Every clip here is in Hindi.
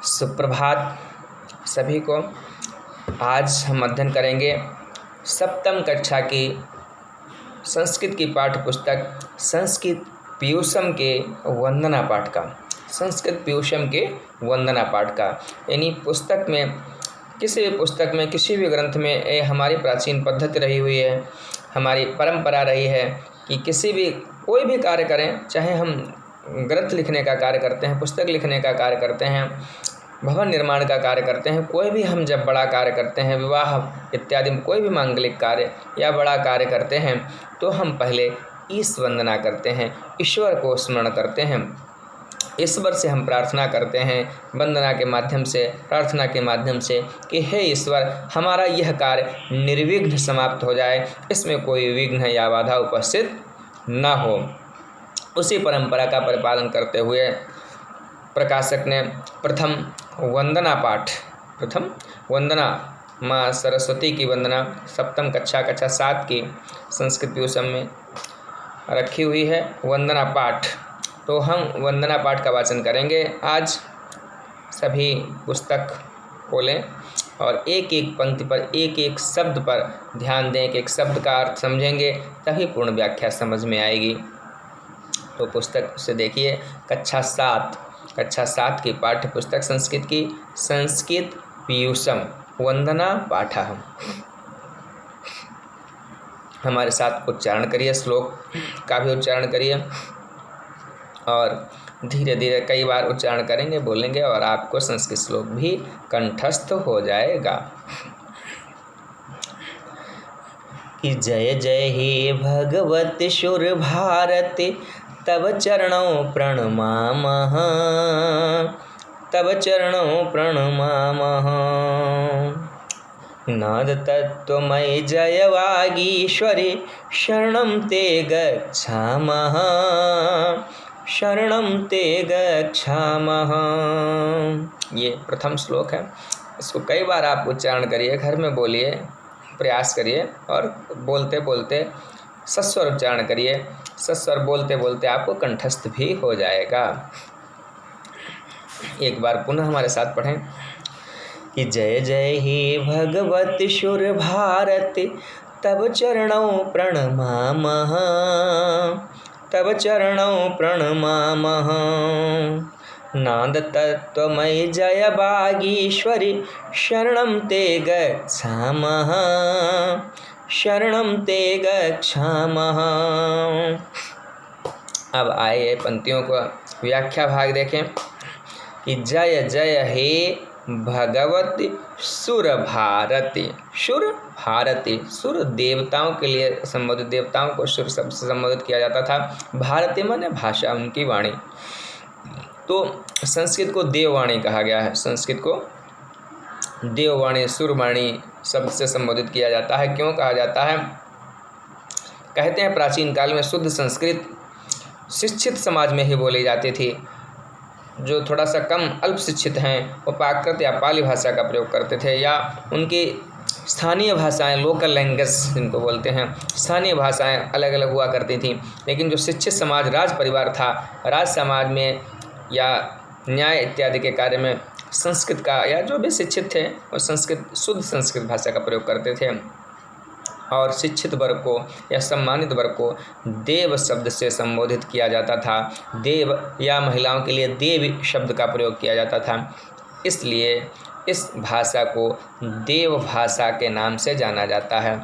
सुप्रभात सभी को। आज हम अध्ययन करेंगे सप्तम कक्षा की संस्कृत की पाठ्य पुस्तक संस्कृत पीयूषम के वंदना पाठ का। संस्कृत पीयूषम के वंदना पाठ का यानी पुस्तक में, किसी भी पुस्तक में, किसी भी ग्रंथ में ये हमारी प्राचीन पद्धति रही हुई है, हमारी परंपरा रही है कि किसी भी कोई भी कार्य करें, चाहे हम ग्रंथ लिखने का कार्य करते हैं, पुस्तक लिखने का कार्य करते हैं, भवन निर्माण का कार्य करते हैं, कोई भी हम जब बड़ा कार्य करते हैं, विवाह इत्यादि में कोई भी मांगलिक कार्य या बड़ा कार्य करते हैं, तो हम पहले ईश वंदना करते हैं, ईश्वर को स्मरण करते हैं, ईश्वर से हम प्रार्थना करते हैं वंदना के माध्यम से, प्रार्थना के माध्यम से कि हे ईश्वर, हमारा यह कार्य निर्विघ्न समाप्त हो जाए, इसमें कोई विघ्न या बाधा उपस्थित न हो। उसी परंपरा का परिपालन करते हुए प्रकाशक ने प्रथम वंदना माँ सरस्वती की वंदना सप्तम कक्षा 7 की संस्कृत पीयूषम में रखी हुई है वंदना पाठ। तो हम वंदना पाठ का वाचन करेंगे। आज सभी पुस्तक खोलें और एक एक पंक्ति पर, एक एक शब्द पर ध्यान दें। एक शब्द का अर्थ समझेंगे तभी पूर्ण व्याख्या समझ में आएगी। तो पुस्तक से देखिए, कक्षा 7 की पाठ्य पुस्तक संस्कृत की संस्कृत पीयूषम वंदना पाठ। हमारे साथ उच्चारण करिए, श्लोक का भी उच्चारण करिए और धीरे धीरे कई बार उच्चारण करेंगे, बोलेंगे और आपको संस्कृत श्लोक भी कंठस्थ हो जाएगा। कि जय जय हे भगवत शुर भारती, तब चरणों प्रणमामः, तब चरणों प्रणमामः। नाद तत्त्वमयि जय वागीश्वरी, शरणं ते गच्छामः, शरणं ते गच्छामः। ये प्रथम श्लोक है। इसको कई बार आप उच्चारण करिए, घर में बोलिए, प्रयास करिए और बोलते बोलते सस्वर उच्चारण करिए। सस्वर बोलते बोलते आपको कंठस्थ भी हो जाएगा। एक बार पुनः हमारे साथ पढ़ें कि जय जय हे भगवत शुर भारती, तब चरणों प्रणमामः, तब चरणों प्रणमामः। नाद तत्त्वमयि जय वागीश्वरी, शरणं ते गच्छामः, शरणं ते गच्छामः। अब आइए पंक्तियों को व्याख्या भाग देखें कि जय जय हे भगवती सुर भारती। सुर भारती, सुर देवताओं के लिए संबोधित, देवताओं को सुर शब्द से संबोधित किया जाता था। भारती माने भाषा, उनकी वाणी। तो संस्कृत को देववाणी कहा गया है। संस्कृत को देववाणी, सुरवाणी शब्द से संबोधित किया जाता है। क्यों कहा जाता है? कहते हैं प्राचीन काल में शुद्ध संस्कृत शिक्षित समाज में ही बोली जाती थी। जो थोड़ा सा कम अल्प शिक्षित हैं वो प्राकृत या पाली भाषा का प्रयोग करते थे, या उनकी स्थानीय भाषाएं, लोकल लैंग्वेज जिनको बोलते हैं, स्थानीय भाषाएं अलग अलग हुआ करती थी। लेकिन जो शिक्षित समाज, राज परिवार था, राज समाज में या न्याय इत्यादि के कार्य में संस्कृत का, या जो भी शिक्षित थे वो संस्कृत, शुद्ध संस्कृत भाषा का प्रयोग करते थे। और शिक्षित वर्ग को या सम्मानित वर्ग को देव शब्द से संबोधित किया जाता था। देव या महिलाओं के लिए देवी शब्द का प्रयोग किया जाता था। इसलिए इस भाषा को देव भाषा के नाम से जाना जाता है।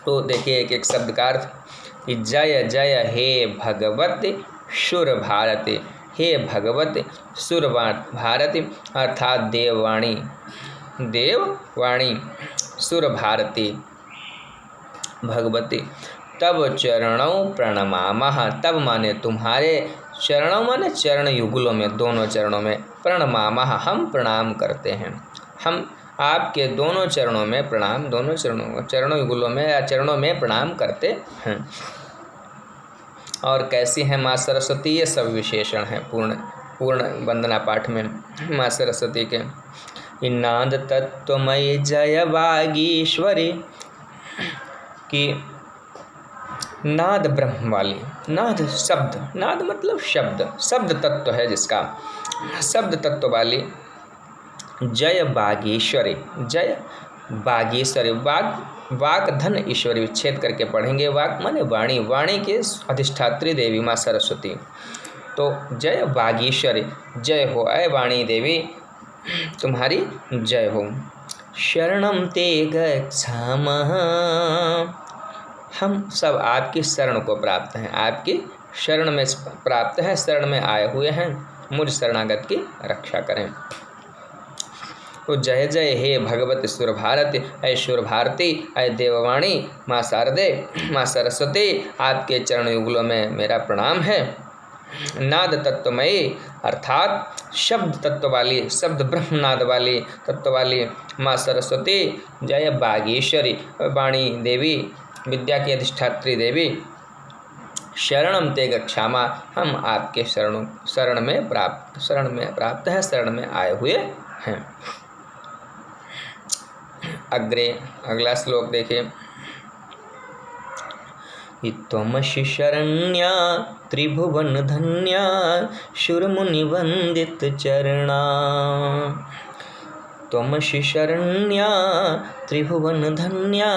तो देखिए एक एक शब्द का अर्थ कि जय जय हे भगवती शुर भारती। हे भगवती सुर भारती अर्थात देववाणी, देववाणी सुर भारती भगवती। तब चरणों प्रणमामः, तब माने तुम्हारे, चरणों माने चरण युगलों में, दोनों चरणों में, प्रणमामः हम प्रणाम करते हैं। हम आपके दोनों चरणों में प्रणाम, दोनों चरणों युगलों में या चरणों में प्रणाम करते हैं। और कैसी हैं माँ सरस्वती, ये सब विशेषण हैं पूर्ण वंदना पाठ में माँ सरस्वती के। नाद तत्त्वमयि जय वागीश्वरी, कि नाद ब्रह्म वाली, नाद शब्द, नाद मतलब शब्द, शब्द तत्व है जिसका, शब्द तत्व वाली जय बागेश्वरी, जय बागेश्वरी, वाक धन ईश्वरी विच्छेद करके पढ़ेंगे। वाक माने वाणी, वाणी के अधिष्ठात्री देवी माँ सरस्वती। तो जय बागेश्वरी, जय हो ऐ वाणी देवी, तुम्हारी जय हो। शरणम ते गच्छामः, हम सब आपकी शरण को प्राप्त हैं, आपकी शरण में प्राप्त हैं, शरण में आए हुए हैं, मुझ शरणागत की रक्षा करें। तो जय जय हे भगवती सुर भारती, ऐ सुर भारती, ऐ देववाणी, माँ शारदे, माँ सरस्वती, आपके चरण युगलों में मेरा प्रणाम है। नाद तत्वमयी अर्थात शब्द तत्व वाली, शब्द ब्रह्मनाद वाली तत्व वाली माँ सरस्वती, जय बागेश्वरी, वाणी देवी, विद्या की अधिष्ठात्री देवी, शरणम ते गच्छामा, हम आपके शरण में प्राप्त है, शरण में आए हुए हैं। अगला श्लोक देखिए। त्वमसि शरण्या त्रिभुवन धन्या शूरमुनि वंदित चरणा, त्वमसि शरण्या त्रिभुवन धन्या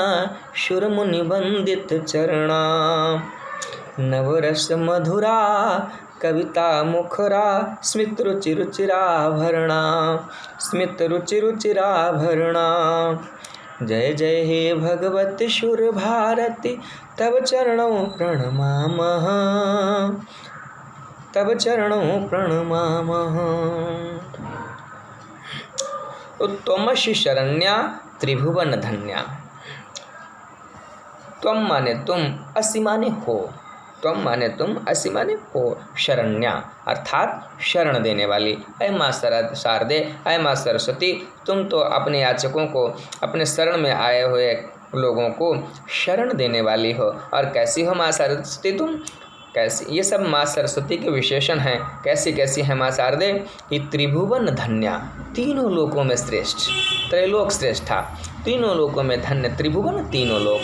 शूरमुनि वंदित चरणा, नवरस मधुरा कविता मुखरा स्मित रुचि रुचिराभरणा, स्मित रुचि रुचिराभरणा। जय जय हे भगवती शुर भारती, तब चरणों प्रणमामः, तब चरणों प्रणमामः। त्वमसि शरण्या त्रिभुवन धन्या, त्वम माने तुम, असि माने हो, त्वम माने तुम, असि माने हो, शरण्या अर्थात शरण देने वाली, ऐ माँ शारदे, ऐ माँ सरस्वती, तुम तो अपने याचकों को, अपने शरण में आए हुए लोगों को शरण देने वाली हो। और कैसी हो माँ सरस्वती तुम, कैसी, ये सब माँ सरस्वती के विशेषण हैं। कैसी कैसी है माँ शारदे, ये त्रिभुवन धन्या, तीनों लोकों में श्रेष्ठ, त्रैलोक श्रेष्ठा, तीनों लोकों में धन्य, त्रिभुवन तीनों लोक।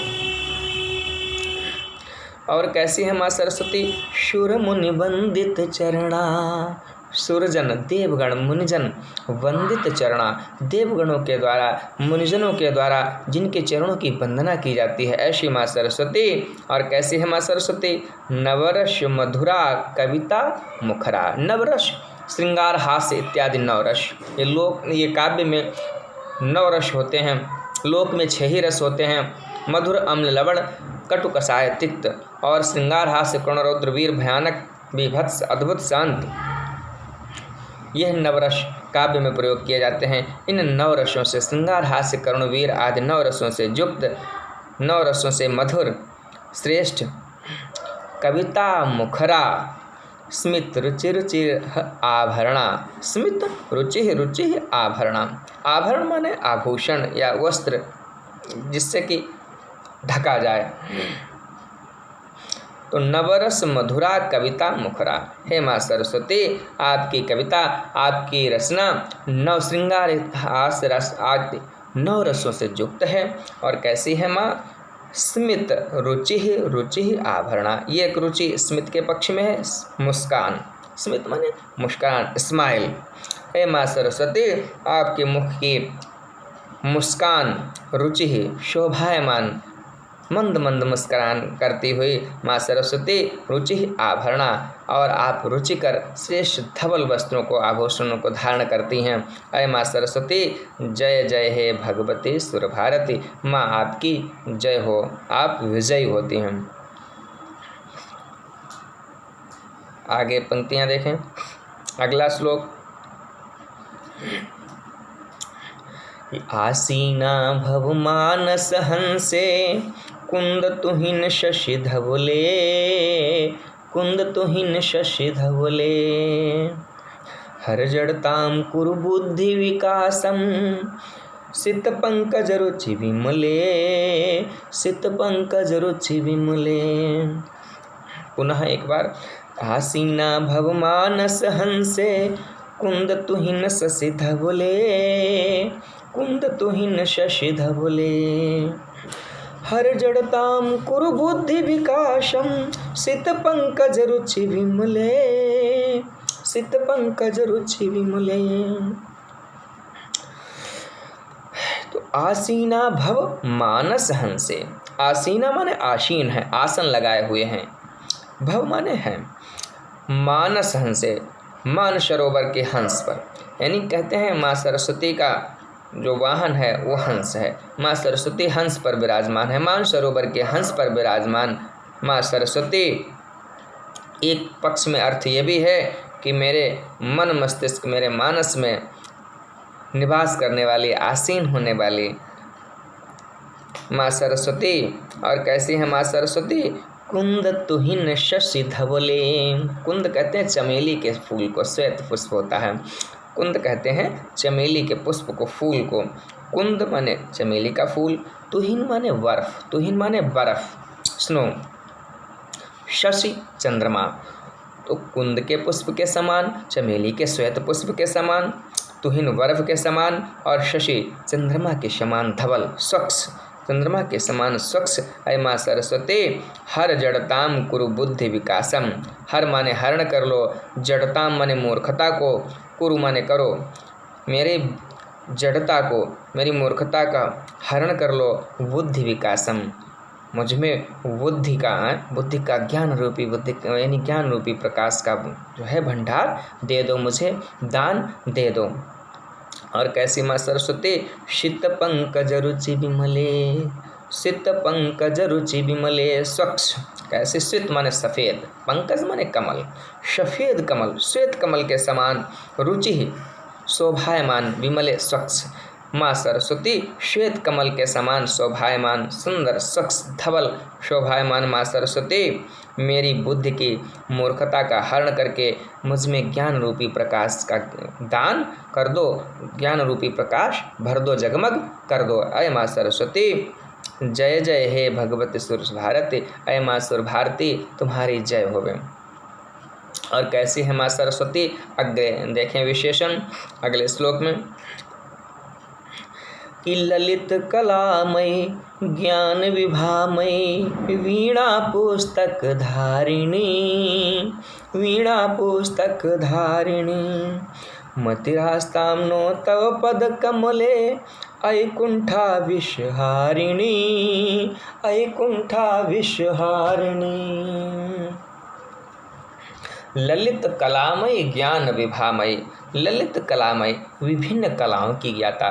और कैसी है माँ सरस्वती, शूर मुनि वंदित चरणा, सुरजन देवगण मुनिजन वंदित चरणा, देवगणों के द्वारा, मुनिजनों के द्वारा जिनके चरणों की वंदना की जाती है, ऐसी माँ सरस्वती। और कैसी है माँ सरस्वती, नवरस मधुरा कविता मुखरा, नवरस श्रृंगार हास्य इत्यादि नवरस, ये काव्य में नवरस होते हैं, लोक में 6 ही रस होते हैं, मधुर अम्ल लवण कटु कषाय तिक्त, और श्रृंगार हास्य करुण रौद्र वीर भयानक बीभत्स अद्भुत शांत, यह नवरस काव्य में प्रयोग किए जाते हैं। इन नवरसों से, श्रृंगार हास्य करुण वीर आदि नवरसों से युक्त, नवरसों से मधुर श्रेष्ठ कविता मुखरा, स्मित रुचि रुचि आभरणा, स्मित रुचि रुचि आभरणा, आभरण माने आभूषण या वस्त्र जिससे कि ढका जाए। तो नवरस मधुरा कविता मुखरा, हे माँ सरस्वती, आपकी कविता, आपकी रचना नव श्रृंगार हास रस आदि नव रसों से युक्त है। और कैसी है माँ, स्मित रुचि आभरणा, ये एक रुचि स्मित के पक्ष में है, मुस्कान, स्मित माने मुस्कान, स्माइल। हे माँ सरस्वती, आपके मुख की मुस्कान रुचि शोभायमान, मंद मंद मुस्कान करती हुई माँ सरस्वती रुचि आभरणा, और आप रुचिकर श्रेष्ठ धवल वस्त्रों को, आभूषणों को धारण करती हैं। ऐ माँ सरस्वती, जय जय हे भगवती सुर भारती, माँ आपकी जय हो, आप विजयी होती हैं। आगे पंक्तियाँ देखें। अगला श्लोक, आसीना भव मानस हंसे कुंद तुहिन शशि धवले, कुंद तुहिन शशि धवले, हर जड़ताम कुरु बुद्धि विकासम, सित पंकज रुचि विमले, सित पंकज रुचि विमले। पुनः एक बार, आसीना भव मानस हंसे कुंद तुहिन शशि धवले, कुंद तुहिन शशि धवले, हर जड़ताम कुरु बुद्धि विकासम सित पंकज रुचि विमले, सित पंकज रुचि विमले। तो आसीना भव मानस हंसे, आसीना माने आसीन है, आसन लगाए हुए हैं, भव माने है, मानस हंसे मान सरोवर के हंस पर, यानी कहते हैं माँ सरस्वती का जो वाहन है वो हंस है। माँ सरस्वती हंस पर विराजमान है, मान सरोवर के हंस पर विराजमान माँ सरस्वती। एक पक्ष में अर्थ ये भी है कि मेरे मन मस्तिष्क, मेरे मानस में निवास करने वाली, आसीन होने वाली माँ सरस्वती। और कैसी है माँ सरस्वती? कुंद तुहिन शशि धवले, कुंद कहते हैं चमेली के फूल को, श्वेत पुष्प होता है, कुंद कहते हैं चमेली के पुष्प को, फूल को। कुंद माने चमेली का फूल, तुहिन माने बर्फ, तुहिन माने बर्फ, स्नो, शशि चंद्रमा। तो कुंद के पुष्प के समान, चमेली के श्वेत पुष्प के समान, तुहिन बर्फ के समान और शशि चंद्रमा के समान धवल, स्वच्छ, चंद्रमा के समान स्वच्छ है माँ सरस्वती। हर जड़ताम कुरु बुद्धि विकासम, हर माने हरण कर लो, जड़ताम माने मूर्खता को, कुरु माने करो, मेरे जड़ता को, मेरी मूर्खता का हरण कर लो, बुद्धि विकासम, मुझ में बुद्धि का ज्ञान रूपी, बुद्धि यानी ज्ञान रूपी प्रकाश का जो है भंडार दे दो, मुझे दान दे दो। और कैसी माँ सरस्वती? शीत पंकज रुचि विमले, शीत पंकज रुचि विमले, स्वच्छ, कैसे? शीत माने सफ़ेद, पंकज माने कमल, सफ़ेद कमल, श्वेत कमल के समान, रुचि शोभायमान, विमले स्वच्छ, माँ सरस्वती श्वेत कमल के समान शोभायमान, सुंदर स्वच्छ धवल शोभायमान माँ सरस्वती, मेरी बुद्धि की मूर्खता का हरण करके मुझ में ज्ञान रूपी प्रकाश का दान कर दो, ज्ञान रूपी प्रकाश भर दो, जगमग कर दो। अय माँ सरस्वती, जय जय हे भगवती सुर भारती, अय माँ सुर भारती तुम्हारी जय होवे। और कैसी है माँ सरस्वती? अग्रे देखें विशेषण अगले श्लोक में कि ललित कलामयी ज्ञान विभामयी वीणा पुस्तक धारिणी, वीणा पुस्तक धारिणी, मतिरास्तां नो तव पद कमले ऐकुंठा विषहारिणी, ऐकुंठा विषहारिणी। ललित कलामयी ज्ञान विभामयी, ललित कलामयी विभिन्न कलाओं की ज्ञाता,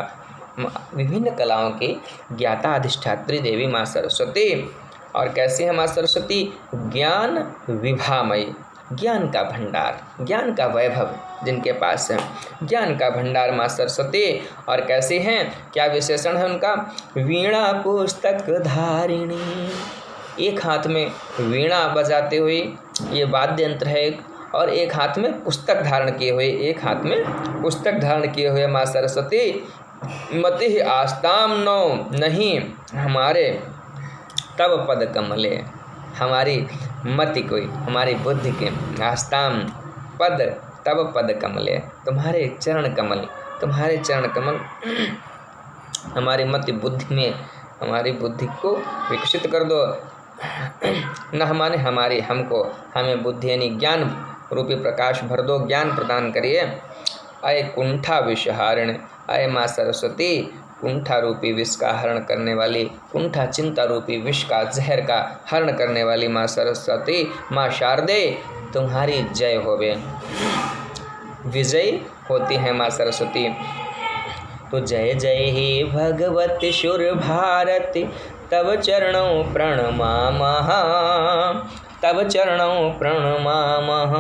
विभिन्न कलाओं के ज्ञाता अधिष्ठात्री देवी माँ सरस्वती। और कैसी है माँ सरस्वती? ज्ञान विभामयी, ज्ञान का भंडार, ज्ञान का वैभव जिनके पास है, ज्ञान का भंडार माँ सरस्वती। और कैसी हैं, क्या विशेषण है उनका? वीणा पुस्तक धारिणी, एक हाथ में वीणा बजाते हुए, ये वाद्य यंत्र है एक, और एक हाथ में पुस्तक धारण किए हुए, एक हाथ में पुस्तक धारण किए हुए माँ सरस्वती। मति आस्ताम नो, नहीं हमारे तब पद कमले, हमारी मति कोई, हमारी बुद्धि के, आस्ताम पद, तब पद कमले, तुम्हारे चरण कमल, तुम्हारे चरण कमल हमारी मति बुद्धि में, हमारी बुद्धि को विकसित कर दो। न माने हमारी, हमको, हमें बुद्धि यानी ज्ञान रूपी प्रकाश भर दो, ज्ञान प्रदान करिए। अय कुंठा विषहारिण, अय माँ सरस्वती कुंठा रूपी विष का हरण करने वाली, कुंठा चिंता रूपी विष का, जहर का हरण करने वाली माँ सरस्वती, माँ शारदे तुम्हारी जय होवे। विजयी होती है माँ सरस्वती। तो जय जय हे भगवती सुर भारती, तव चरणों प्रणमामः, तव चरणों प्रणमामः।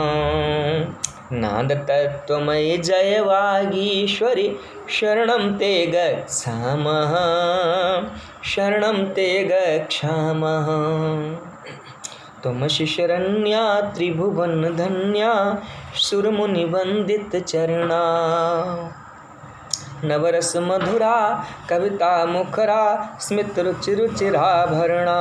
नाद तत्त्वमयि जय वागीश्वरी, शरणं ते गच्छामः, शरणं ते गच्छामः। त्वमसि शरण्या त्रिभुवन धन्या, सुरमुनिवन्दित चरणा, नवरस मधुरा कविता मुखरा, स्मित रुचि रुचिराभरणा।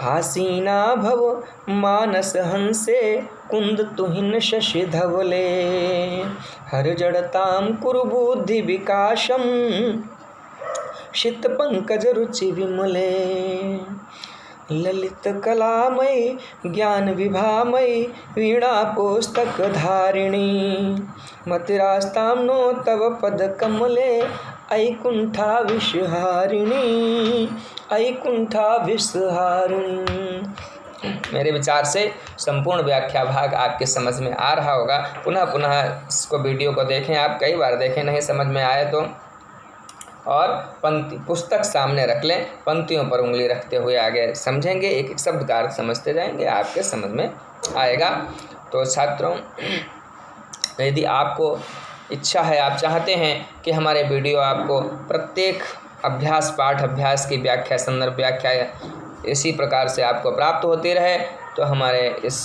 आसीना भव मानस हंसे, कुंद तुहिन शशि धवले। हर जड़ताम कुरु बुद्धि विकासम, शीत पंकज रुचि विमले ललित कलामयी ज्ञान विभामयी वीणा पुस्तक धारिणी मतिरास्तां नो तव पद कमले ऐकुंठा विषहारिणी ऐकुंठा विषहारिणी। मेरे विचार से संपूर्ण व्याख्या भाग आपके समझ में आ रहा होगा। पुनः पुनः इसको वीडियो को देखें, आप कई बार देखें, नहीं समझ में आए तो, और पुस्तक सामने रख लें, पंक्तियों पर उंगली रखते हुए आगे समझेंगे, एक एक शब्द का अर्थ समझते जाएंगे, आपके समझ में आएगा। तो छात्रों, यदि आपको इच्छा है, आप चाहते हैं कि हमारे वीडियो आपको प्रत्येक अभ्यास पाठ अभ्यास की व्याख्या संदर्भ व्याख्या इसी प्रकार से आपको प्राप्त होती रहे, तो हमारे इस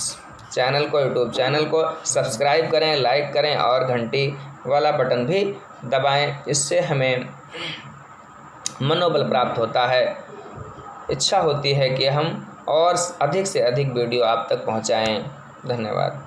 चैनल को, यूट्यूब चैनल को सब्सक्राइब करें, लाइक करें और घंटी वाला बटन भी दबाएं। इससे हमें मनोबल प्राप्त होता है, इच्छा होती है कि हम और अधिक से अधिक वीडियो आप तक पहुंचाएं। धन्यवाद।